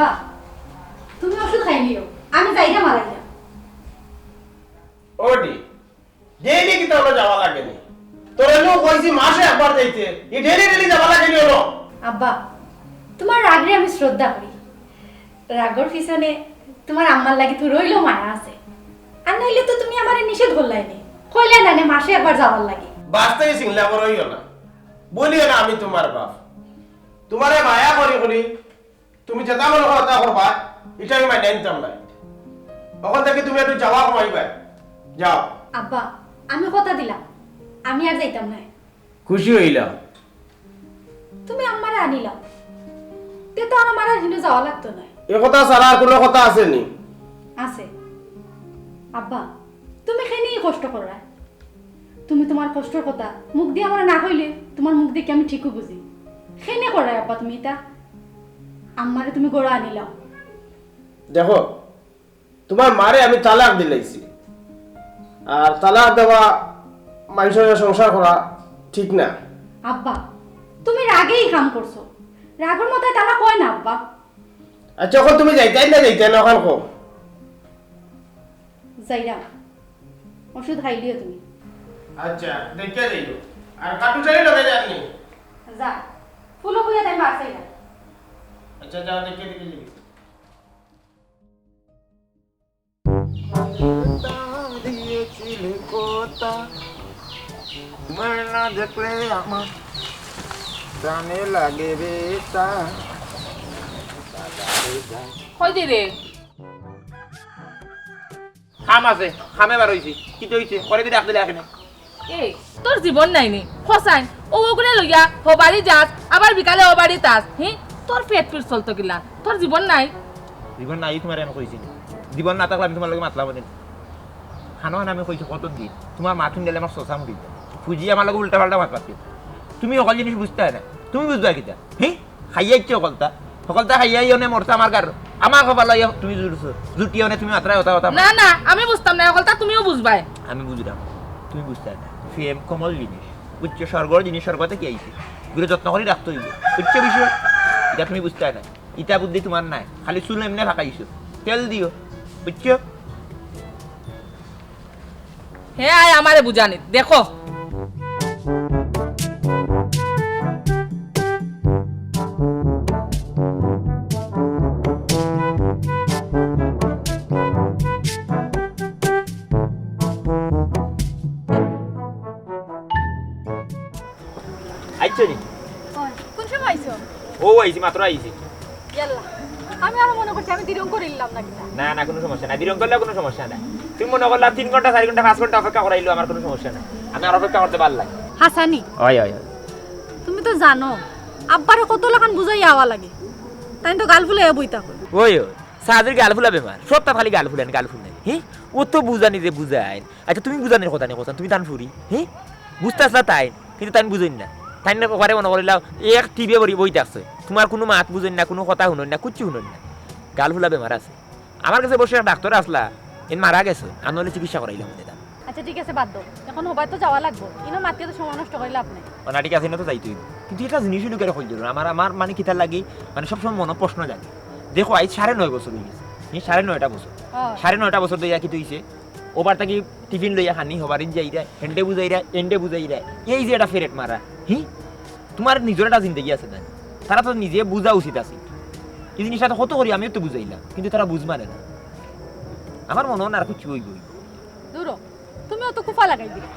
আব্বা তুমি ওষুধ খাই নিও, আমি যাইরা মারাইয়া ওডি ডেইলি কি তোর যাওয়া লাগে নি তোর লোক কইছি মাসে একবার যাইতে এই ডেইলি যাওয়া লাগে নি হলো আব্বা তোমার রাগরে আমি শ্রদ্ধা করি, রাগর পিছনে তোমার আম্মার লাগি তো রইলো মায়া আছে, আর নাইলে তো তুমি আমারে নিষেধ করলাই নি, কইলে না নে মাসে একবার যাওয়ার লাগে। বাস্তবে সিংলা বড় হইও না, বলিও না আমি তোমার বাপ, তোমারে মায়া করি করি তুমি যেটা মনে কথা করবা এটা আমি মাইনে নিতাম না। ওখান থেকে তুমি একটু যাওয়া কমাইবা, যাও। আব্বা আমি কথা দিলাম আমি আর যাইতাম না। খুশি হইলাম। তুমি আমারে আনিলাম তে তো আমার আর হিনো যাওয়া লাগতো না। এ কথা ছাড়া আর কোনো কথা আছে নি? আছে আব্বা, তুমি কেনই কষ্ট করা, তুমি তোমার কষ্টের কথা মুখ দিয়ে আমার না কইলে তোমার মুখ দিয়ে আমি ঠিকই বুঝি, কেনে করাই আব্বা তুমি এটা আমারে তুমি গোড়া আনিলাম। দেখো তোমার মারে আমি তালাক দিলাইছি, আর তালাক দেওয়া মানুষের সংসার করা ঠিক না। আব্বা তুমি রাগেই কাম করছো, রাগের মাথায় তারা কয় না আব্বা। আচ্ছা এখন তুমি যাইতাই না ওখান কো যাইরা ওষুধ খাইলিও তুমি। আচ্ছা দেখে যাইও, আর কাটুচারি লগে যাননি। যা ফুলো বুয়া তাই মারছাই না। আচ্ছা যাও দেখে যাবি। না দেখলে আমার জানে লাগে রে তা কই দি রে খাম আছে খামে বার হইছি কি হইছে করে দিলে আপনি দেখেন এই তোর জীবন নাই নি ফসাইন ও ওগুলা লইয়া হবাড়ি যাস আবার বিকালে হবাড়ি তাস তোর পেট পিট চলতো কিলা তোর জীবন নাই। জীবন নাই তোমার এনে কইছি জীবন না থাকলে আমি তোমার লগে মাতলাম না খানো আমি কইছি কত দিন তোমার মাথুন দিলে আমার শশা মুড়ি ফুজি আমার লগে উল্টা পাল্টা মাত পাচ্ছি তুমি অকল জিনিস বুঝতে হয় না তুমি বুঝবা কিতা খাইয়াইছো অকলতা সকলটা খাইয়াইও নে মরতা আমার গার আমার খবর লইয়া তুমি জুড়ছো জুটিও নে তুমি মাত্রা কথা কথা না না আমি বুঝতাম না অকলটা তুমিও বুঝবাই। আমি বুঝলাম তুমি বুঝতে না ফেম কমল জিনিস উচ্চ স্বর্গর জিনিস স্বর্গতে কি আইছে গুলো যত্ন করে রাখতে হইব উচ্চ বিষয় এটা তুমি বুঝতে না ইটা বুদ্ধি তোমার নাই খালি চুল এমনি ফাঁকাইছো তেল দিও বুঝছো হে আয় আমারে বুঝানি দেখো আইছো নি কোন সময় আইছো? ও আইছি মাত্র আইছি ইয়াল্লা আমি আর মনে করছি আমি দিরং করিলাম না কিনা। না না কোনো সমস্যা নাই বিরং করলে কোনো সমস্যা নাই তুমি মনে করলা 3 ঘন্টা 4 ঘন্টা 5 ঘন্টা অপেক্ষা করাইলো আমার কোনো সমস্যা নাই আমি আর অপেক্ষা করতে পারলাই। হাসানি ওই ওই তুমি তো জানো আব্বারে কত লাখান বুঝাই আওয়া লাগে, তাই তো গাল ফুলে বইতা কই। ওই ওই সাদের গাল ফুলা বেমার সবটা খালি গাল ফুলেন গাল ফুল নাই ও তো বুঝানি যে বুঝাই আচ্ছা তুমি বুঝানির কথা নেই কথা তুমি তান ফুরি বুঝতেছলা তাই কিন্তু তাই বুঝেন না তাই না ঘরে মনে করিলাম এক টিভি বড়ি বইতে আছে তোমার কোনো মাত বুঝেন না কোনো কথা শুনেন না কুচ্ছু শুনেন না গাল ফুলা বেমার আছে আমার কাছে বসে ডাক্তার আসলা এন মারা গেছে আমি হলে চিকিৎসা করাইলাম দিতাম। আচ্ছা ঠিক আছে বাদ দাও, এখন হবাই তো যাওয়া লাগবো, ইনো মাতিয়ে তো সময় নষ্ট করিলে আপনি। না ঠিক আছে না তো যাইতে হইব কিন্তু এটা জিনিস লোকের হয়ে গেল আমার আমার মানে কিতার লাগে মানে সবসময় মনে প্রশ্ন জাগে দেখো আজ 9.5 বছর হয়ে গেছে 9.5 বছর 9.5 বছর দইয়া কি হইছে ওবার থাকি টিফিন লইয়া খানি হবারিন যাই রে হেন্ডে বুঝাই রে এন্ডে বুঝাই রে এই যে এটা ফেরেট মারা তোমার নিজের একটা জিন্দগি আছে না তারা তো নিজে বুঝা উচিত আছে এই জিনিসটা তো কত করি আমিও তো বুঝাইলাম কিন্তু তারা বুঝ মানে না আমার মনে হয় না আর কিছু হইব দূর তুমিও তো কুফা লাগাই দিলে।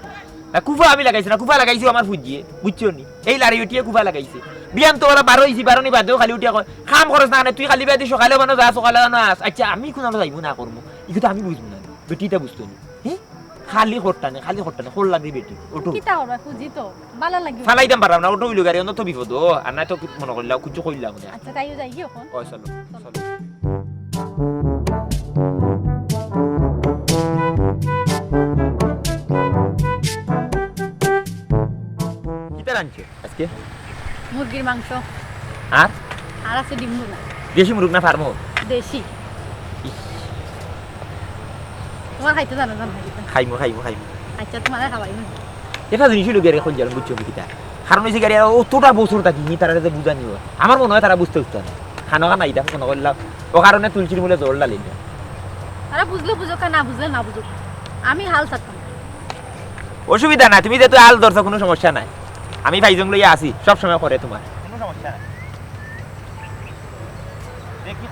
না কুফা আমি লাগাইছি না কুফা লাগাইছি আমার ফুজিয়ে বুঝছো নি এই লাড়ি উঠিয়ে কুফা লাগাইছে বিয়াম তো ওরা 12 হইছি 12 নি বাদেও খালি উঠিয়া কয় খাম খরচ না তুই খালি বাদি সকালে বানো যা সকালে বানো আস আচ্ছা আমি কোন যাইবো না করবো ইকো তো আমি বুঝবো না বেটিটা বুঝতো নি খালি খট্টানে খোল লাগি বেটি ওটো কিটা করবা খুজি তো ভালো লাগি ফালাইতাম পারলাম না ওটো হইলো গাড়ি অন্য তো বিপদ আর না তো মনে করলাম কিছু কইলাম না। আচ্ছা তাইও যাই এখন। ওই চলো চলো কিটা রাঁধছে আজকে মুরগির মাংস আর আর আছে ডিম ভুনা। দেশি মুরগ না ফার্মো দেশি তোমার খাইতে জানো জানো খাইমু আচ্ছা তোমার খাওয়াই না এটা জিনিস লোকের এখন জানো বুঝছো কিটা কারণ এই যে গাড়ি অতটা বছর থাকি তারা যে বুঝা নিও আমার মনে হয় তারা বুঝতে না খানো খানা এটা মনে করলাম ও কারণে তুলসীর মূলে জোর ডালি না। আরে বুঝলে বুঝুক আর না বুঝলে না বুঝুক, আমি হাল ছাড়তাম না। অসুবিধা নাই, তুমি যেহেতু আল ধরছো কোনো সমস্যা নাই, আমি ভাইজং লইয়া আসি সব সময় করে তোমার কোনো সমস্যা নাই। দেখি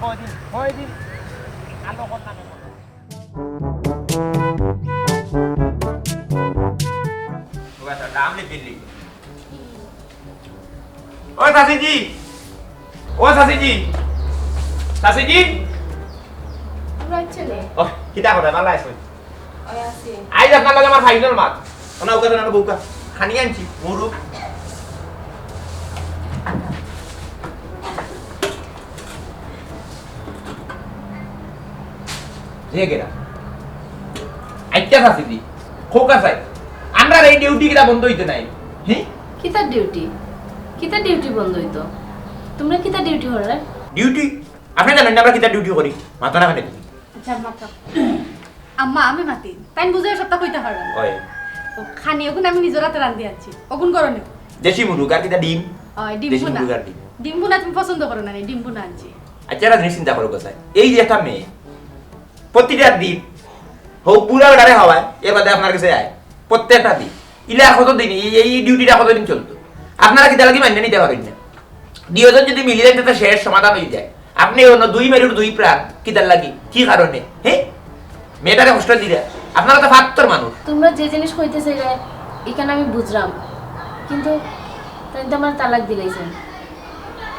কয়দিন আলো কর নামে নাম লিখে দিলি। ও চাচিজি, ও চাচিজি, চাচিজি ও কিতা করে ভালো আছো? আইজ আপনার লগে আমার ফাইনাল মাত ওনা ওকে না বউকা খানি আনছি মুরু জেগেরা আইতা চাচিজি খোকা চাই আমরা এই ডিউটি কিটা বন্ধ হইতে নাই। হ্যাঁ কিতা ডিউটি বন্ধ হইতো? তোমরা কিতা ডিউটি হরে? ডিউটি আপনি জানেন না আমরা কিটা ডিউটি করি? মাথা না কেন? আচ্ছা মাত্র আম্মা আমি মাতি তাই বুঝে সপ্তাহ কইতে পারবেন ওই ও খানি ওগুন আমি নিজের হাতে রান্ধি আনছি ওগুন করো না। দেশি মুরু আর কিটা ডিম ওই ডিম দেশি ভুনা মুরু আর ডিম। ডিম ভুনা তুমি পছন্দ করো না ডিম ভুনা আনছি। আচ্ছা একটা জিনিস চিন্তা করো কোথায় এই যে একটা মেয়ে প্রতিটা দিন হোক পুরা বেড়ারে হওয়ায় এর বাদে আপনার কাছে আয় প্রত্যেকটা দিন ইলা কতদিন এই ডিউটিটা কতদিন চলতো আপনারা কি তাহলে কি মান্য নিতে পারেন না? দুইজন যদি মিলিয়ে যায় তাতে শেষ সমাধান হয়ে যায়। আপনি অন্য দুই মেরুর দুই প্রাণ কি তার লাগি কি কারণে? হ্যাঁ মেয়েটারে কষ্ট দিলে আপনারা তো ফাত্তর মানুষ। তোমরা যে জিনিস কইতেছে রে এখানে আমি বুঝলাম, কিন্তু তাই তো আমার তালাক দিলাইছেন,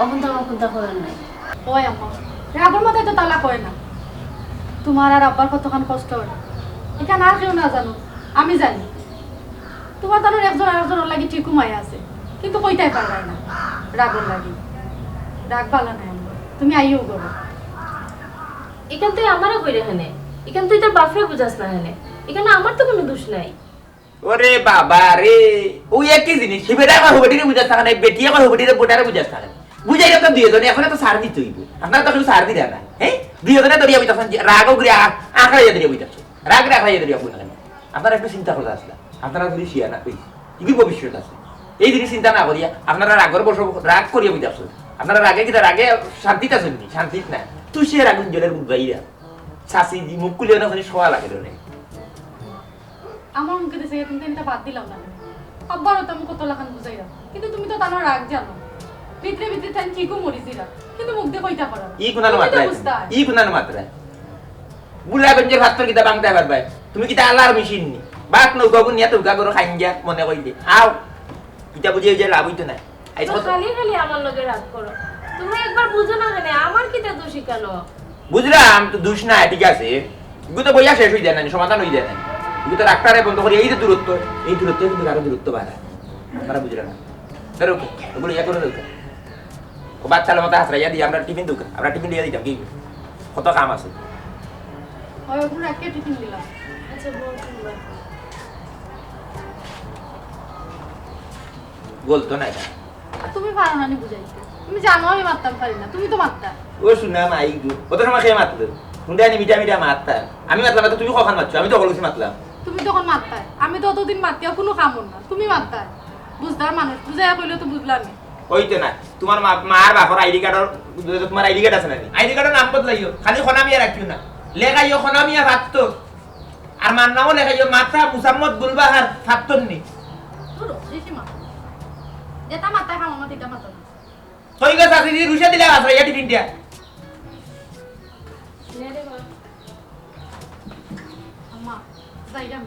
এখন তো আমার কোনটা করার নাই। ওই আম্মা রাগর মাথায় তো তালাক হয় না। তোমার আর আব্বার কতখান কষ্ট হয় এখানে আর কেউ না জানো আমি জানি। তোমার তার একজন আরেকজনের লাগি ঠিকও মায়া আছে কিন্তু কইতাই পারবে না রাগর লাগি। রাগ ভালো নাই আম্মা, তুমি আইও করো। এখান থেকে আমারও কইরে হেনে, এখান তুই তোর বাপরে বুঝাস না হেনে, এখানে আমার তো কোনো দোষ নাই। ওরে বাবা রে ওই একই জিনিস শিবেরা আমার হবেটিরে বুঝাস থাকা নাই বেটি আমার হবেটিরে বোটারে বুঝাস থাকা নাই বুঝাই তো দুইজনে এখন তো সার দিতে হইব। আপনারা তো শুধু সার দিরা না হ্যাঁ দুইজনে দরিয়া বুঝাচ্ছেন রাগ করে আঁকড়াইয়া দরিয়া বুঝাচ্ছ রাগ রাখাইয়া দরিয়া বুঝা কেন? আপনারা একটু চিন্তা করে আসলা আপনারা যদি শিয়া না কই কি ভবিষ্যৎ আছে এই জিনিস চিন্তা না করিয়া আপনারা রাগর বসে রাগ করিয়া বুঝাচ্ছ। আপনারা রাগে কি রাগে শান্তিতে আছেন নি? শান্তিত না তুই সে রাগুন জলের মুখ গাইরা শাসি মুখ খুলে না শোয়া লাগে রে। আমার মুখে দিছে তুমি তিনটা বাদ দিলাম না আব্বারও তো আমি কত লাখান বুঝাইলাম কিন্তু তুমি তো তার রাগ জানো ভিতরে ভিতরে তাই ঠিকও মরিছিলা কিন্তু মুখ দিয়ে কইতা পারো না। ই কোনানো মাত্রা বুলা গঞ্জের ভাতর কিতা বাংতে পারবাই তুমি কিতা আল্লাহর মেশিন নি বাত নৌকা গুন নিয়া তুকা করে খাইন যা মনে কইলে আও কিতা বুঝে যে লাভ হইতো না। আই তো খালি খালি আমার লগে রাগ করো, তুমি একবার বুঝো না কেন আমার কিতা দোষী কেন? বুঝলাম তো দোষ না ঠিক আছে এগুলো তো বইয়া শেষ হয়ে যায় না সমাধান হয়ে যায় না এগুলো তো রাগটারে বন্ধ করি এই যে দূরত্ব এই দূরত্ব কিন্তু আরো দূরত্ব বাড়ায় আপনারা বুঝলেন না ধরো ওগুলো ইয়া করে দরকার ও বাচ্চার মতো হাসরাইয়া দিই আমরা টিফিন দোকান আমরা টিফিন দিয়ে দিতাম কি কত কাম আছে ওই ওগুলো একটা টিফিন দিলাম। আচ্ছা বল তোমরা বলতো না এটা আর তুমি পারো না নি বুঝাইতে তুমি জানো আমি মারতাম পারি না তুমি তো মারতা। ও শুনা মাই গো কত সময় খেয়ে মারতো শুনতে আনি মিঠা মিঠা মারতা আমি মারলাম তো তুমি কখন মারছো আমি তো বলছি মারলাম তুমি তখন মারতাই আমি তো অতদিন মারতে কোনো কামড় না তুমি মারতাই বুঝতার মানুষ বুঝাইয়া কইলে তো বুঝলাম না। হইতো না তোমার মার বাপর আইডি কার্ডর তোমার আইডি কার্ড আছে না আইডি কার্ডের নাম বদলাইও খালি খনামিয়া রাখিও না লেখাইও খনামিয়া ভাবতো আর মার নামও লেখাইও মাথা মুসাম্মদ গুলবাহার ভাবতো নি ধরো বেশি মার যেটা মারতাই খাম আমার দিটা মারতো না। হই গেছে আপনি রুশা দিলা আছে এই টিফিনটা নে রে বল আম্মা যাইলাম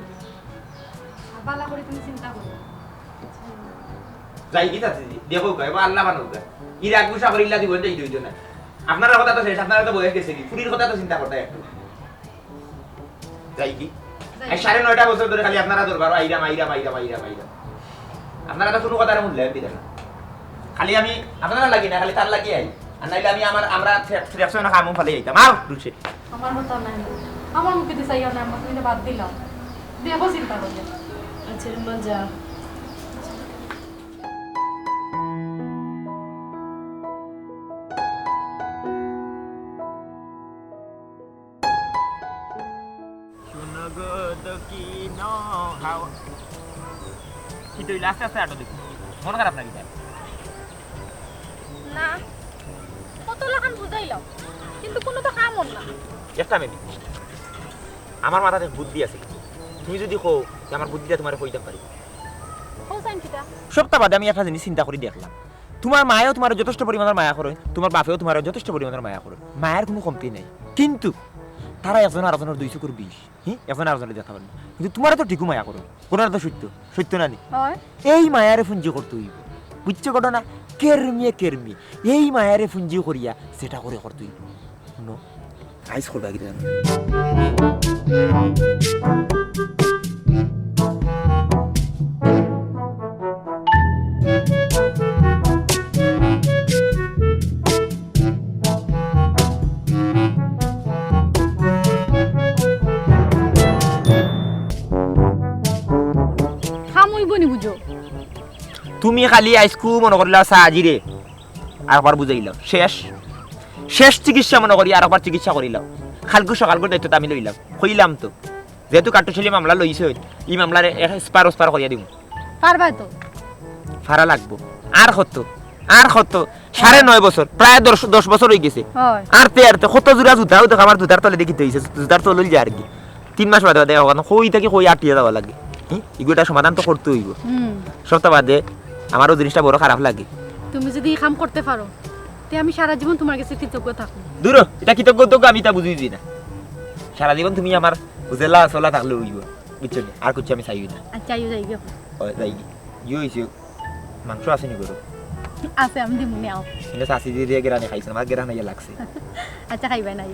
আর বালা করে তুমি চিন্তা করো যাই কি তাতে দেখো এবার আল্লাহ বানাও ই রাগ গুসা করে ইল্লা দিবেন যাই হইতো না আপনারা কথা তো শেষ আপনারা তো বয়ে গেছে কি ফুরির কথা তো চিন্তা করতে একটু যাই কি এই 9.5 বছর ধরে খালি আপনারা দরবার আইরাম আইরাম আইরাম আইরাম আইরাম আপনারা তো কোনো কথার মূল্য দিবেন না খালি আমি আপনারা লাগি না খালি তার লাগি আই আর নাইলে আমি আমরা ফ্রেকশন না কামও ফালে যাইতাম আও রুচে আমার কথা নাই আমার মুখে দিছে ইয়া না আমি তুমি বাদ দিলাম দেখো চিন্তা করবে। আচ্ছা মা যা কি তুই লাস্ট আস্তে আটো দেখি মন খারাপ নাকি না কত লাখান বুঝাইলাম কিন্তু কোনো তো কাম হল না। একটা মিনিট, আমার মাথাতে বুদ্ধি আছে, তুমি যদি কো যে আমার বুদ্ধিটা তোমার কইতে পারি। হোসাইন কিটা সপ্তাহ বাদে আমি একটা জিনিস চিন্তা করে দেখলাম, তোমার মায়েও তোমার যথেষ্ট পরিমাণের মায়া করে, তোমার বাপেও তোমার যথেষ্ট পরিমাণের মায়া করে, মায়ের কোনো কমতি নেই, কিন্তু তারা একজন আরেকজনের 200 করে 20, হ্যাঁ একজন আরেকজনের দেখা পারেন, কিন্তু তোমার তো ঠিকও মায়া করো, কোনটা তো সত্য সত্য না নি? এই মায়ারে পুঞ্জি করতে হইব, বুঝছো ঘটনা? কেরমিয়ে কেরমিয়ে এই মায়ারে পুঞ্জি করিয়া সেটা করে করতে হইব। শুনো আইস করবা কি জানো? কাম হইব নি বুঝো? তুমি খালি আইসকু মনে করিলা সাহাজিরে আরেকবার বুঝাইলাম, শেষ শেষ চিকিৎসা মনে করি আরেকবার চিকিৎসা করিলাম, খালকু সকালকুর দায়িত্বটা আমি লইলাম, কইলাম তো যেহেতু কাট্টুশালী মামলা লইছে এই মামলার স্পার করিয়া দিব। পারবা তো? ভাড়া লাগবো আর কত 9.5 বছর, প্রায় 10 বছর হয়ে গেছে। আর তে কত জোড়া জুতাও দেখ আমার জুতার তলে দেখিতে হয়েছে, জুতার তলে যায় আর কি 3 মাস বাদে দেখা কারণ কই থেকে কই আটিয়ে যাওয়া লাগে, এগুলোটা সমাধান তো করতে হইব। সপ্তাহ বাদে আমারও জিনিসটা বড় খারাপ লাগে। তুমি যদি এই কাম করতে পারো তে আমি সারা জীবন তোমার কাছে কৃতজ্ঞ থাকবো। দূর এটা কৃতজ্ঞ আমি তা বুঝিয়েছি না, সারা জীবন তুমি আমার বুঝেলা চলা থাকলে হইব, বুঝছো না? আর কিছু আমি চাইবি না। আচ্ছা আইও যাইবে যাই ইয়ে হয়েছে, মাংস আসেনি গরু আছে আমি দিমু নাও। কিন্তু শাশি দিয়ে গেরানে খাইছে, আমার গেরানে লাগছে। আচ্ছা খাইবা নাই,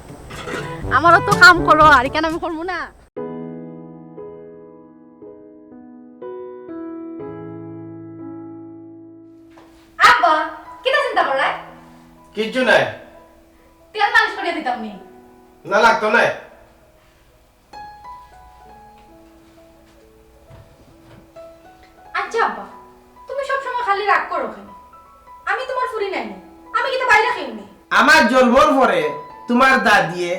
আমারও তো কাম করো আর কেন আমি করবো না? আব্বা কিটা চিন্তা করা? কিচ্ছু নাই, তেল মালিশ করে দিতাম নি। না লাগতো না। আচ্ছা আব্বা তুমি সবসময় খালি রাগ করো কেন? আমি তোমার ফুরি নাই, আমি কি তো বাইরে খাইনি? আমার জন্মর পরে তোমার দাদিয়ে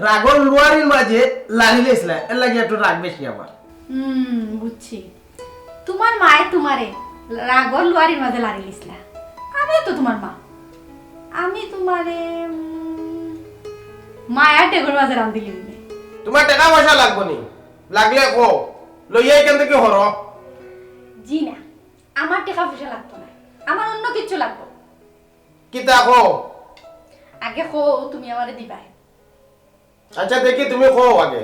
রাগর লোয়ারির মাঝে লাগিয়েছিল, এর লাগে একটু রাগ বেশি আমার। বুঝছি, তোমার মায়ে তোমারে রাগর লোয়ারির মাঝে লাগিয়েছিল, আমি তো তোমার মা, আমি তোমারে মায়া টেগর মাঝে রাম দিলি। তোমার টাকা পয়সা লাগবো নি, লাগলে কো লইয়া এখান থেকে হর। জি না, আমার টাকা পয়সা লাগতো না, আমার অন্য কিছু লাগতো। কিতা কো? আগে কো তুমি আমারে দিবাই। আচ্ছা দেখি তুমি কো আগে।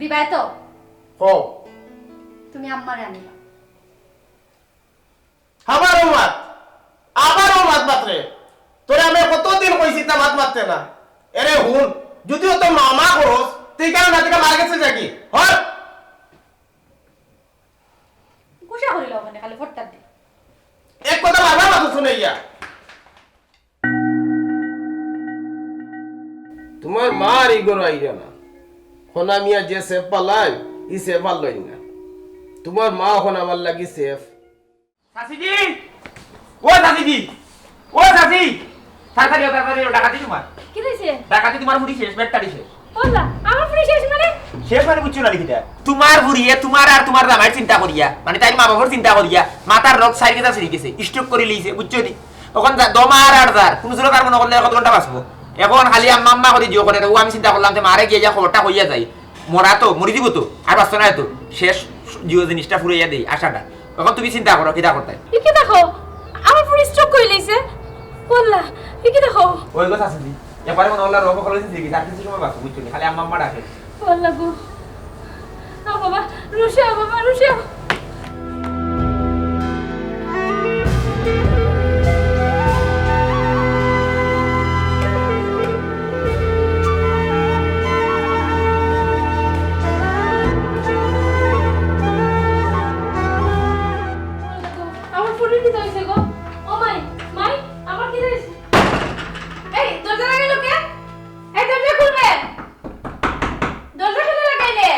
দিবাই তো? কো। তুমি আম্মারে আনিবা। আমারও মাত মাত্রে তোরে আমি কতদিন কইছি তা মাত মারতে না। এরে হুন, যদিও তো মামা করস তুই কেন না থেকে মার গেছে নাকি? হর গুসা করিল ওখানে খালি ফট্টার দি। এক কথা বারবার মাথা শুনে ইয়া। তোমার মার ইগর আইরা না, হোনা মিয়া যে সেফ পালাই ই সেফ পালই না। তোমার মা এখন আমার লাগি সেফ। শাশিজি, ও শাশিজি, ও শাশি, তাড়াতাড়ি ডাকাতি তোমার। কি হইছে? ডাকাতি তোমার বুড়ি শেষ, ব্যাটটারি শেষ। বললা আমার ফুরি শেষ মানে? শেষ মানে বুঝছো না লিখিটা? তোমার বুড়িয়ে তোমার আর তোমার জামাইয়ের চিন্তা করিয়া, মানে তাই মা বাবার চিন্তা করিয়া মাথার রোগ সাইকেটা ছিড়ে গেছে, স্ট্রোক করে লিয়েছে, বুঝছো নি? তখন দমার আর দার কোন জোর কার মনে করলে কত ঘন্টা বাঁচবো? এখন খালি আম্মা করে জিও করে, ও আমি চিন্তা করলাম যে মারে গিয়ে যা খবরটা হইয়া যায়, মরা তো মরি দিব তো আর বাঁচতো না তো, শেষ জিও জিনিসটা ফুরাইয়া দেই আশাটা। তখন তুমি চিন্তা করো কিটা করতে। কি দেখো আমার ফুরি স্ট্রোক করে লইছে, বললা কি দেখো? ওই কথা আছে জি, এবারে মনে হলো রোগ কলেজ থেকে আর কিছু সময় বাঁচবো, বুঝছো নি? খালি আম্মা ডাকে। বললা গো বাবা রুশিয়া, বাবা রুশিয়া। আমার ফুরি কি হইছে গো? ও মাই মাই আমার কি হইছে? এই দরজা লাগাইলো কে? এই দরজা খুলবে, দরজা খুলে লাগাইলে।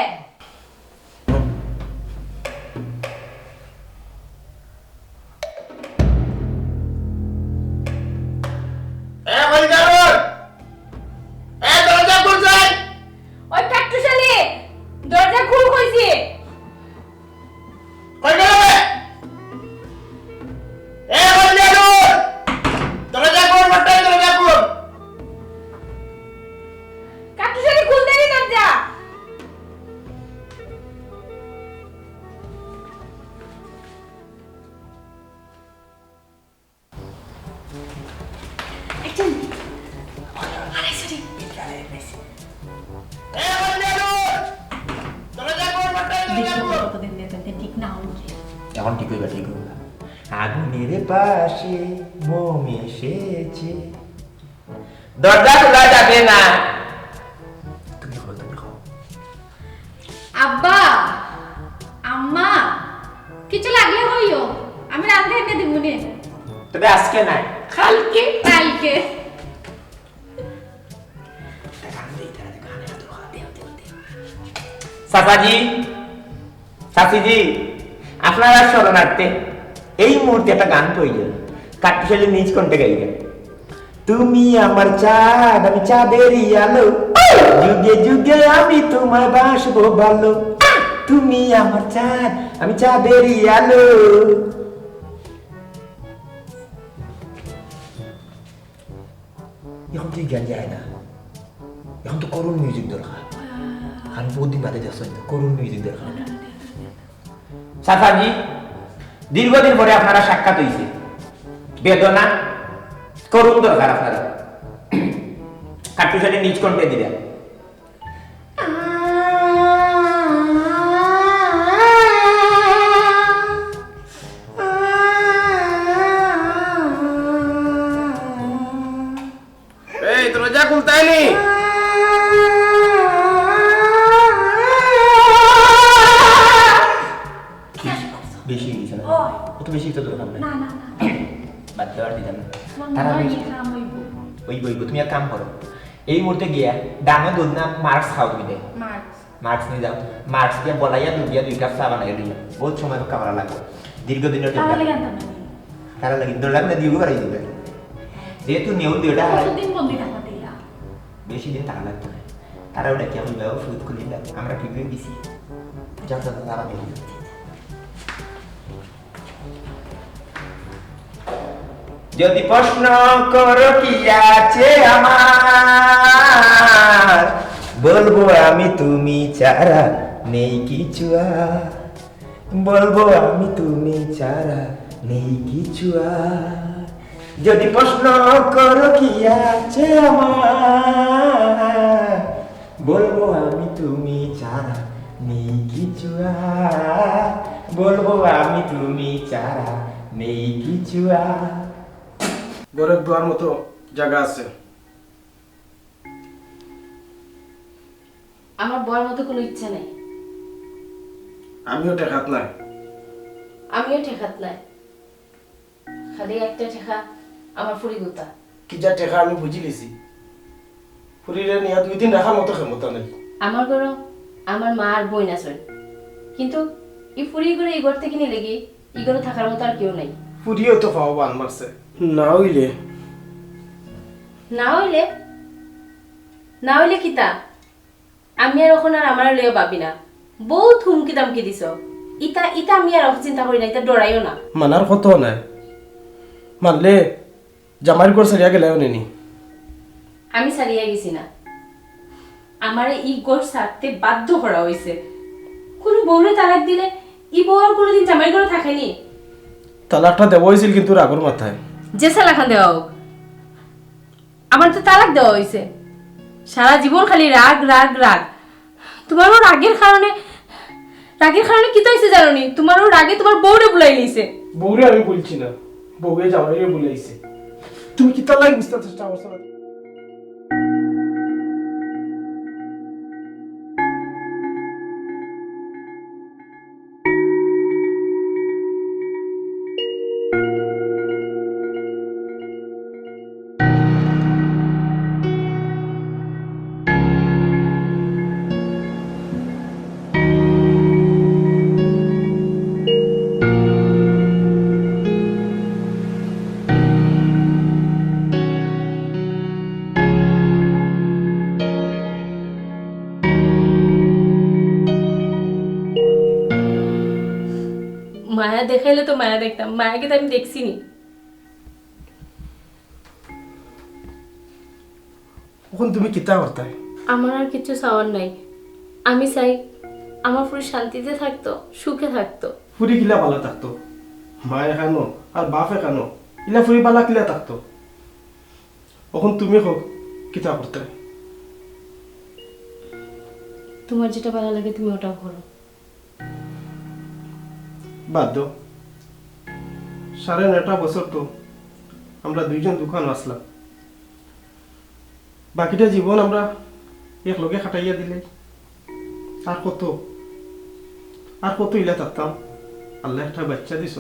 এখন ঠিক হইবা ঠিক হইবা। আগুনের পাশে মোম এসেছে, দরজা খোলা যাবে না। তুমি খাও, তুমি খাও। আব্বা আম্মা কিছু লাগলে হইও, আমি রাঁধে এনে দিব নে। তবে আজকে নাই, কালকে। কালকে চাচাজি, চাচিজি, আপনারা শরণার্থে এই মুহূর্তে একটা গান প্রয়োজন। কাটুশালী নিজ কণ্ঠে গাইবেন। তুমি আমার চাঁদ, আমি চাঁদেরই আলো, যুগে যুগে আমি তোমায় বাসবো ভালো। তুমি আমার চাঁদ, আমি চাঁদেরই আলো। এখন তুই গান যায় না, এখন তো করুণ মিউজিক দরকার। আমি বহুদিন বাদে যাচ্ছি, করুণ মিউজিক দরকার। সাফাজি, দীর্ঘদিন পরে আপনারা সাক্ষাৎ হয়েছে, বেদনা করুণ দরকার আপনারা। কাটুশালী নিজ কণ্ঠে দিলেন। এই দরজা খুলতাইনি। বেশি গেছে না, অত বেশি তো দরকার নাই। না না না বাদ দেওয়ার দিতাম না। তোমার তারা মনে হয় বেশি কি কাম হইব? ওইব ওইব, তুমি এক কাম করো, এই মুহূর্তে গিয়া ডানো দুধ না মার্কস খাও তুমি দে। মার্কস মার্কস নিয়ে যাও, মার্কস দিয়ে বলাইয়া দুবিয়া 2 কাপ চা বানাই দিও। বহুত সময় কামড়া লাগবে, দীর্ঘদিনের জন্য। তাহলে গান না তারা লাগি দৌড়ান না দিও বাড়াই দিবে। যেহেতু নিয়ম দিওটা কতদিন বন্দি থাকবা দিয়া? বেশি দিন থাকা লাগবে না। তারা ওটা কি আমি ব্যবহার শুরু করি না, আমরা ঠিক হয়ে গেছি। যাও যাও, তারা দেখি। যদি প্রশ্ন করো কি আছে আমার, বলবো আমি তুমি ছাড়া নেই কিছু আর। বলবো আমি তুমি ছাড়া নেই কিছু আর। যদি প্রশ্ন করো কি আছে আমার, বলবো আমি তুমি ছাড়া নেই কিছু আর। বলবো আমি তুমি ছাড়া নেই কিছু আর। ঘরের দুয়ার মতো জায়গা আছে। আমার বলার মতো কোনো ইচ্ছা নাই। আমিও টেকাত নাই। আমিও ঠেকাত নাই, খালি একটা ঠেকা আমার ফুরি গোতা। কি যা টেকা আমি বুঝি লিছি, ফুরিরে নিয়ে 2 দিন রাখার মতো ক্ষমতা নেই। আমার ঘর আমার মা আর বই নাচন, কিন্তু এই ফুরি করে এই ঘর থেকে নিয়ে লেগে এই ঘরে থাকার মতো আর কেউ নাই। ফুরিও তো পাও বান মারছে। না হইলে না হইলে না হইলে কিতা? আমি আর ওখানে আর আমার লইয়া ভাবি না, বহুত হুমকি দামকি দিছ। ইতা ইতা আমি আর চিন্তা করি না, ইতা ডরাইও না। মানার কত নাই, মানলে জামাইর ঘর সারিয়া গেলেও নেনি। আমি সারিয়া গেছি না, আমার এই ঘর ছাড়তে বাধ্য করা হয়েছে। কোনো বউরে তালাক দিলে ই বউ আর কোনোদিন জামাই ঘরে থাকেনি। তালাকটা দেওয়া হয়েছিল কিন্তু রাগর মাথায়। যে সালাখান দেওয়া হোক, আমার তো তালাক দেওয়া হয়েছে। সারা জীবন খালি রাগ রাগ রাগ। তোমারও রাগের কারণে কি তো হয়েছে জানো নি? তোমারও রাগে তোমার বউরে বুলাই নিয়েছে। বউরে আমি বলছি না, বউরে জামাইরে বলাইছে। তুমি কি তার লাগে বুঝতে চেষ্টা করছো না? মায়া দেখাইলে তো মায়া দেখতাম, মায়াকে তো আমি দেখছিনি। এখন তুমি কিতা করতে? আমার আর কিছু চাওয়ার নাই। আমি চাই আমার পুরো শান্তিতে থাকতো, সুখে থাকতো। ফুরি কিলা ভালো থাকতো, মায়ে খানো আর বাপে খানো, ইলা ফুরি পালা কিলা থাকতো। এখন তুমি হোক কিতা করতে? তোমার যেটা ভালো লাগে তুমি ওটাও করো। বাদ দাও। 9.5 বছর তো আমরা দুইজন দোকান আসলাম, বাকিটা জীবন আমরা একলগে খাটাইয়া দিলে আর কত ইলা থাকতাম। আল্লাহ একটা বাচ্চা দিছ,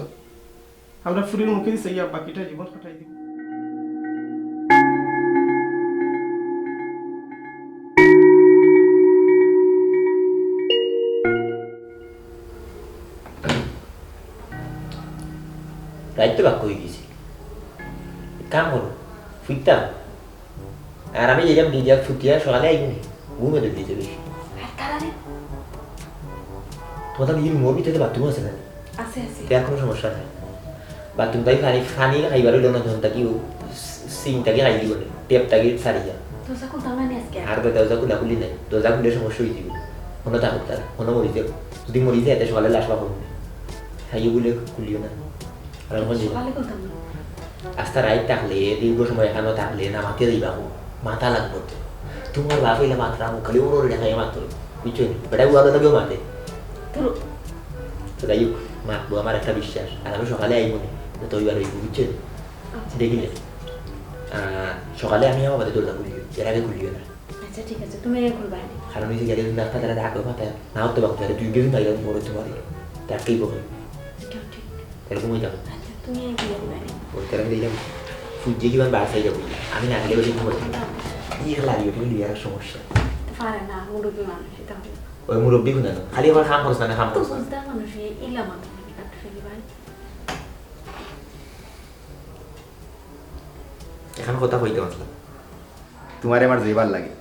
আমরা ফুরির মুখে দিছে বাকিটা জীবন খাটাই দিব। রাইত তো বাক্য হয়ে গেছি, কাম করো ফুটতাম আর আমি যেরকম নিজে ফুটিয়া সকালে আইব নি ঘুমে তো দিতে বেশি। তোমার তো নিজের মোর ভিতরে বাথরুম আছে না? আছে আছে। তার কোনো সমস্যা নাই, বাথরুম তাই খানি খাইবার হইল না, যখন তাকে সিংটাকে খাই দিব টেপটাকে সারিয়া দরজা খুলতাম না আজকে। আর দরজা খুলা খুলি নাই, দরজা খুলে সমস্যা হয়ে যাব। কোনো থাকুক তারা, কোনো মরি যাব, যদি মরি যায় এতে সকালে লাশ পাবো খাইয়ে বলে খুলিও না। আর এখন সকালে খুলতাম না। আস্তা রাইত থাকলে দীর্ঘ সময় এখানে থাকলে না মাকে দিবা মাথা লাগবো তো। তোমার বাপ হইলে মাত্রা মুখ খালি ওর দেখাই মাত্র বুঝছো, বেটা উড়াতে লাগেও মাতে তো। যাই হোক মাতবো, আমার একটা বিশ্বাস। আর আমি সকালে আইব না তো ওইবার হইব বুঝছো, দেখিলে সকালে আমি আমার বাদে দরজা খুলিও, এর আগে খুলিও না। আচ্ছা ঠিক আছে, তুমি খুলবা না। কারণ ওই যে গেলে তুমি ডাক্তার তারা ডাকবে মাথায় না হতে পারতো, তুই গেলে না এরকম বড় তোমার ডাকতেই বলে ঠিক। এরকম হয়ে যাবো। আচ্ছা তুমি খুলে দিবা না। ওই কারণে দিলাম সূর্যে কিমান বাসাই যাবো, আমি না গেলে বেশি ঘুমাই ইয়ে লাগিয়ে তুমি লিয়ার সমস্যা পারে না, মুরব্বী মানুষ এটা হবে। ওই মুরব্বী গুণ খালি আমার খাম খরচ না, খাম তো খরচ না। বুঝতে মানুষ ইলা মানুষ কাটতে দিবা। এখন কথা কইতে পারলাম তোমার আমার যেবার লাগে।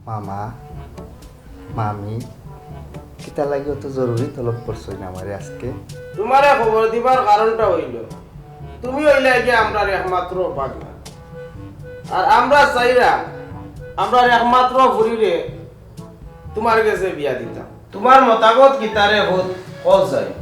মামা মামি কিতা লাগে অত জরুরি তলব করছই না আমারে আজকে? তোমারে খবর দিবার কারণটা হইল তুমি হইলে যে আমরা একমাত্র পাগলা, আর আমরা চাইরা আমরা একমাত্র ভুরিরে তোমার কাছে বিয়া দিতাম। তোমার মতামত কি তারে হল যায়?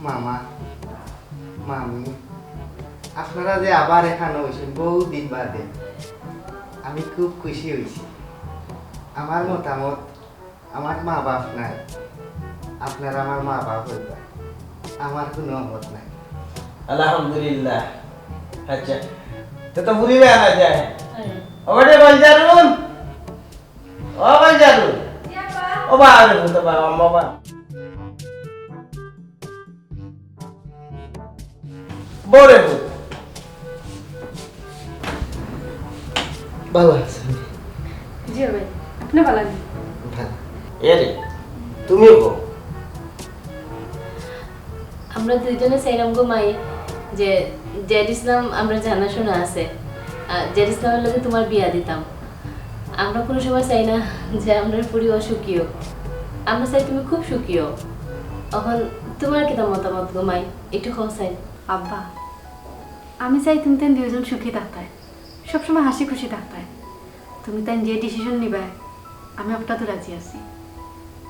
মামা মামি আপনারা যে আবার এখানে হয়েছেন বহুদিন বাদে, আমি খুব খুশি হয়েছি। আমার মতামত, আমার মা বাপ নাই, আপনারা আমার মা বাপ হইবা, আমার কোনো মত নাই। আলহামদুলিল্লাহ। আচ্ছা তো ভুরিরে আনা যায়। ওরে বাজারুন, ও বাজারুন, ও বাবা তো বাবা বাবা বলে ভালো আছেন? জি ভাই, আপনি ভালো আছেন? ভালো। এরে তুমি গো আমরা দুইজনে চাইলাম গো মাই যে জেড ইসলাম আমরা জানাশোনা আছে, জেড ইসলামের লগে তোমার বিয়া দিতাম। আমরা কোনো সময় চাই না যে আমরা পুরি অসুখী হোক, আমরা চাই তুমি খুব সুখী হও। এখন তোমার কিতা মতামত গো মাই, একটু খাওয়া চাই। আব্বা আমি চাই তুমি তেন দুজন সুখী থাকতে, সবসময় হাসি খুশি থাকতে। তুমি তেন যে ডিসিশন নিবে আমি একটা তো রাজি আছি।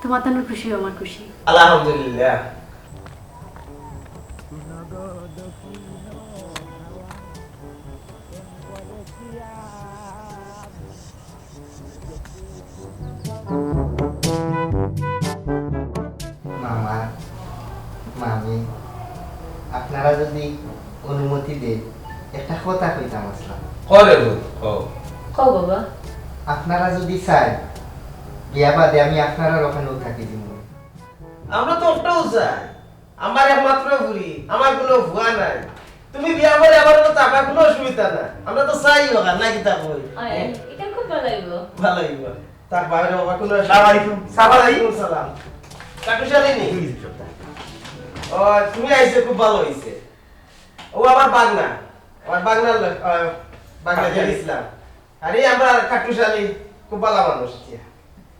তোমার তেন খুশি আমার খুশি। আলহামদুলিল্লাহ। মামা মামি আপনারা যদি অনুমতি দেন একটা কথা কইতাম আসলাম। করে ও কও বাবা। আপনারা যদি চাই বিয়া বাদে আমি আপনারা ওখানেও থাকি দিব। আমরা তো ওটাও চাই, আমার একমাত্র ভুরি, আমার কোনো ভুয়া নাই। তুমি বিয়া করে আমার তো টাকা কোনো অসুবিধা নাই, আমরা তো চাই ওখানে নাকি তা কই এটা খুব ভালো লাগলো। ভালো হইব। তাক বাইরে বাবা কোনো আসসালামু আলাইকুম। সালামালাইকুম সালাম। কাটুশালিনী ও তুমি আইছে, খুব ভালো হইছে। ও আমার বাগনা, আমার বাগনার বাগনা ইসলাম। আরে আমরা কাটুশালী খুব ভালো মানুষ।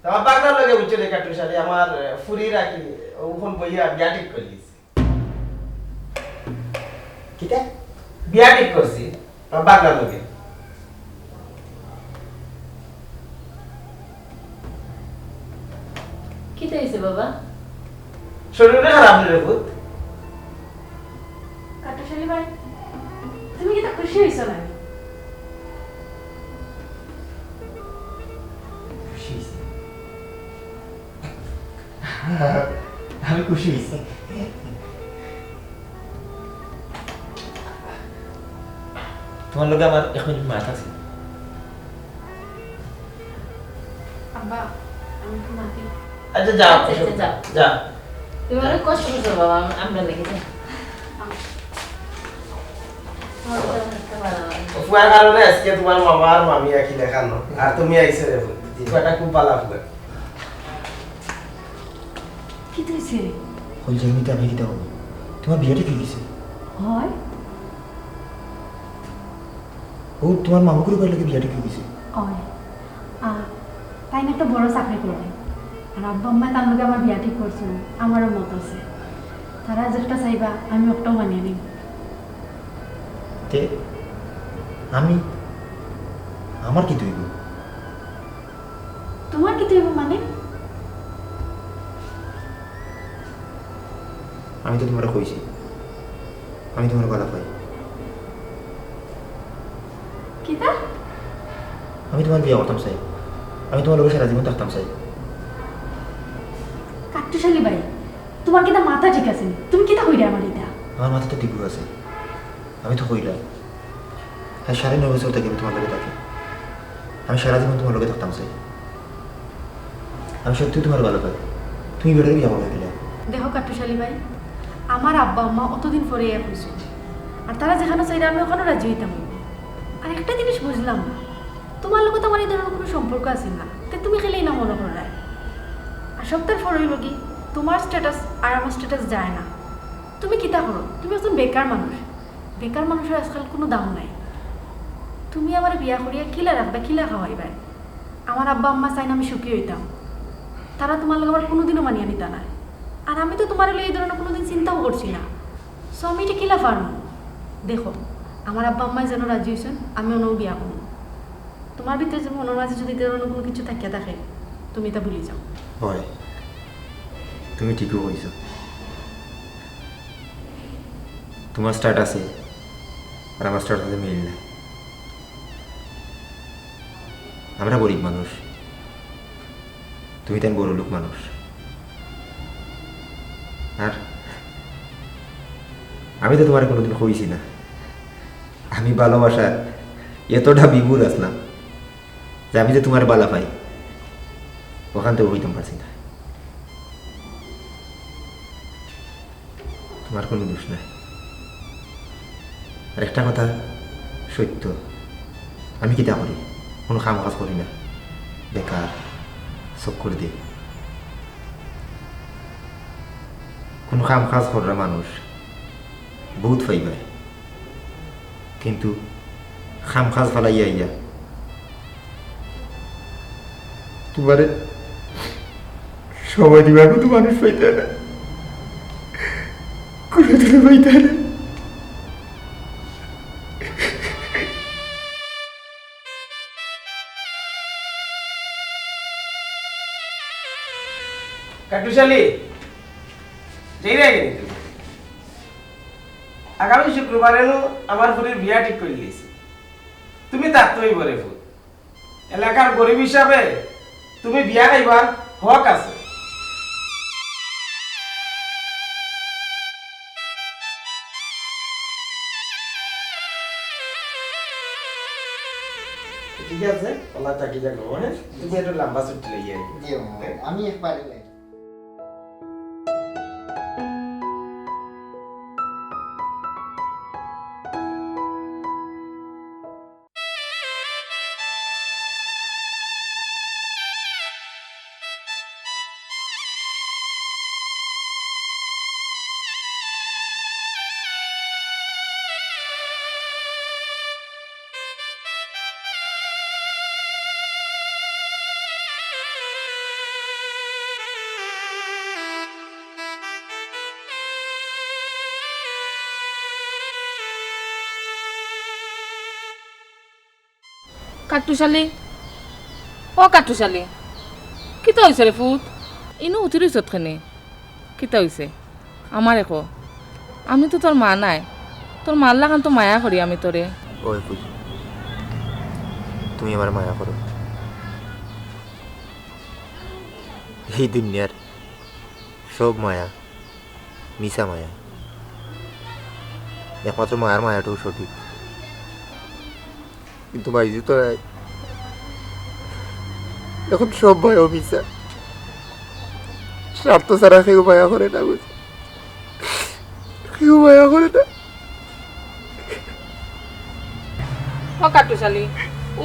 আমার বাগনার লগে বুঝলে কাটুশালী আমার ফুরি রাখি, ও ওখান বইয়া বিয়া ঠিক করলিস কিতা বিয়া ঠিক করছি আমার বাগনা লোকে কি হয়েছে বাবা? শরীরটা খারাপ রে ভূত কাটুশালী ভাই তুমি কি তা খুশি হইছো না? খুশি হইছি আমি খুশি হইছি তোমার লগে আমার 1 মিনিট মাথা আছে আব্বা আমি তো মাটি আচ্ছা যা আচ্ছা, যা। যা তুমি অনেক কষ্ট করছো বাবা, আমরা লেগে যাই। ফুয়ার কারণে আজকে তোমার মামা আর মামি একই দেখানো আর তুমি আইছো রে ভূত ফুয়াটা খুব ভালো ফুয়া কি হইছে? হল জমিতে আমি কিতা হবো তোমার বিয়েটা কি দিছে হয় ও তোমার মামা করে লাগে বিয়েটা কি দিছে হয় তাই না একটা বড় চাকরি করে আর আব্বা আম্মা তার লগে আমার বিয়া ঠিক করছিল আমারও মত আছে তারা যেটা চাইবা আমি ওটাও মানিয়ে নিব তে আমি আমার কি তুই তোমার কি তুই মানে আমি তো তোমার কইছি আমি তোমার গলা পাই কিতা আমি তোমার বিয়ে করতাম চাই আমি তোমার লোকের সারা জীবন থাকতাম চাই কাটুশালী ভাই তোমার কিতা মাথা ঠিক আছে তুমি কিতা কইরা আমার এটা আমার মাথা তো টিকু আছে আমি তো কইলাম হ্যাঁ 9.5 বছর থেকে আমি তোমার লোকে থাকি আমি সারা জীবন তোমার লোকে থাকতাম চাই আমি সত্যি তোমার ভালো পাই তুমি বেটার বিয়ে করবে গেলে দেখো কাটুশালী ভাই আমার আব্বা আম্মা অতদিন পরে এক হয়েছে আর তারা যেখানে চাইলে আমি ওখানে রাজি হইতাম আর একটা জিনিস বুঝলাম না তোমার লোক তো আমার এই ধরনের কোনো সম্পর্ক আছে না তো তুমি খেলেই না মনে করো আর সপ্তাহের পর হইল কি তোমার স্ট্যাটাস আর আমার স্ট্যাটাস যায় না তুমি কিতা করো তুমি একজন বেকার মানুষ বেকার মানুষের আজকাল কোনো দাম নাই তুমি আমার বিয়া করিয়া খিলা রাখবে খিলা খাওয়াইবাই আমার আব্বা আম্মা চাই না আমি সুখী হইতাম তারা তোমার লোক আবার কোনোদিনও মানিয়ে নিতা না আর আমি তো তোমার এই ধরনের কোনোদিন চিন্তাও করছি না সো আমি এটা কিলা পারবো দেখো আমার আব্বা আম্মাই যেন রাজি হয়েছেন আমি অনেও বিয়া করবো তোমার ভিতরে যে মনের মাঝে যদি ধরনের কোনো কিছু থাকিয়া থাকে তুমি তা ভুলে যাও হয় তুমি ঠিকই কইছ তোমার স্ট্যাটাসে আর আমার স্ট্যাটাসে মিল নাই আমরা গরিব মানুষ তুমি তেন বড় লোক মানুষ আর আমি তো তোমার কোনোদিন কইছি না আমি ভালোবাসার এতটা বিভুর আসলাম যে আমি যে তোমার বালা পাই ওখান থেকে হইতাম পারছি না তোমার কোনো দোষ নাই আর একটা কথা সত্য আমি কিতা করি কোনো কাম কাজ করি না বেকার সব করে দিই কোনো কাম কাজ করার মানুষ বহুত ফাইবাই কিন্তু খাম কাজ ফেলাইয়া ইয়া তোমারে সময় দিবার মতো মানুষ পাইতে না কোনো দিনে পাইতে না কাটুশালী যেই রে গেলি তুমি আগামী শুক্রবারে আমার ফুলের বিয়া ঠিক করে দিয়েছি তুমি তাকতই বলে ফুল এলাকার গরিব হিসাবে তুমি বিয়া খাইবার হক আছে ঠিক আছে আল্লাহ তাকি যাবো হ্যাঁ তুমি একটু লম্বা ছুটি লইয়া আমি একবারে লাই কাটুশালি ও কাটুশালি কিতা হয়েছে রে ফুট ইনো উঠি রইছত খানে কিতা হয়েছে আমার একো আমি তো তোর মা নাই তোর মার লাগান তো মায়া করি আমি তোরে ওই বুঝি তুমি আমার মায়া করো এই দুনিয়ার সব মায়া মিশা মায়া একমাত্র মায়ার মায়াটাও সঠিক কিন্তু বাইজি তো এখন সব মায়াও মিশা স্বার্থ ছাড়া কেউ মায়া করে না বুঝি কেউ মায়া করে না ও কাটুশালি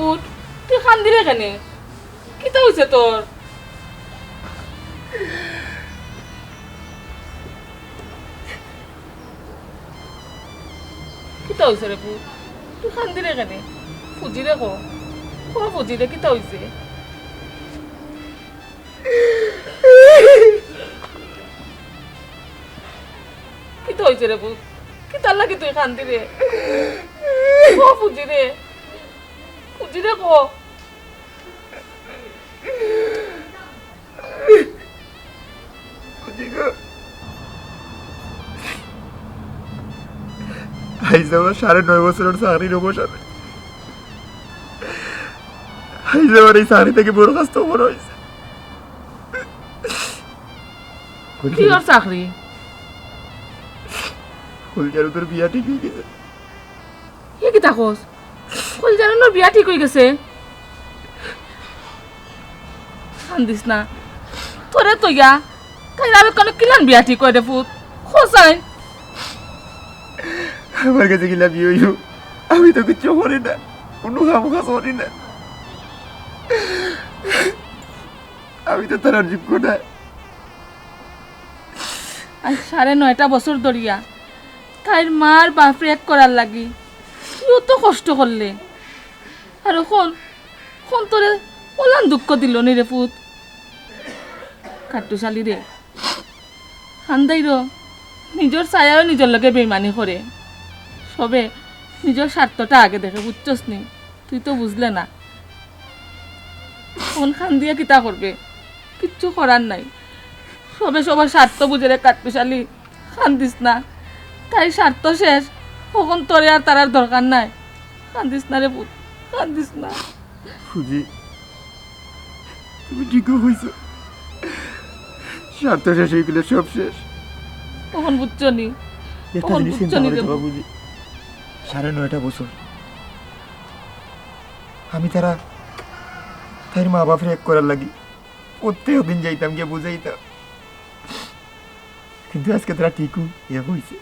উঠ তুই কান্দি রে কেনে কিতা হয়েছে তোর কিতা হয়েছে রে ফুট তুই কান্দি রে কেনে ফুজি রে কো ফুজি রে কিতা হয়েছে কিতা হয়েছে রে ফুট কিতার লাগি তুই কান্দি রে ফুজি রে কো আইজ আমার 9.5 বছরের চাকরির অবসান আইজ আমার এই চাকরি থেকে বড় কাজ তো বড় হয়েছে কি ওর চাকরি ফুলজারু তোর বিয়া ঠিক হয়ে গেছে এ কি তাকস ফুলজারুর বিয়া ঠিক হয়ে গেছে কান্দিস না তোরে তো ইয়া তাই আমি কোনো কিলান বিয়া ঠিক করে ফুট খোসাই আমার কাছে গেলাম বিয়ে হইব আমি তো কিচ্ছু করি না কোনো কাম কাজ করি না আমি তো তার যোগ্য না আজ 9.5 বছর ধরিয়া তাইর মার বাপরে এক করার লাগি তুইও তো কষ্ট করলে আর কোন তোরে ওলান দুঃখ দিল নি রে ফুট কাটুশালি রে হান্দাইর নিজের ছায়াও নিজের লগে বেইমানি করে সবে নিজের স্বার্থটা আগে দেখে বুঝছস নি তুই তো বুঝলে না কোন খান দিয়ে কিতা করবে কিচ্ছু করার নাই সবে সবার স্বার্থ বুঝে রে কাটুশালি কান্দিস না তাই স্বার্থ শেষ কখন তোরে আর তার দরকার নাই কান্দিস না রে পুত কান্দিস না ফুজি তুমি ঠিকই হয়েছো স্বার্থ শেষ হয়ে গেলে সব শেষ কখন বুঝছো নি একটা কখন জিনিস বুঝছো চিন্তা নি করে রে তোমা পুত? বুঝি 9.5 বছর আমি তার মা বাপরে এক করার লাগি প্রত্যেক দিন যাইতাম গিয়ে বুঝাইতাম কিন্তু আজকে তারা ঠিকও ইয়ে হয়েছে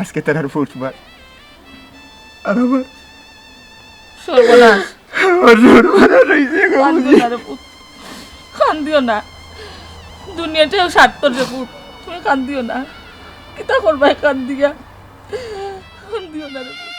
আজকে তার আর ফোর্স মার আর আমার সর্বনাশ আমার সর্বনাশ হয়েছে গো কান্দিও বুঝি। না রে পুত কান্দিও না দুনিয়াটাও স্বার্থর রে পুত তুমি কান্দিও না কিতা করবাই কান্দিও না রে পুত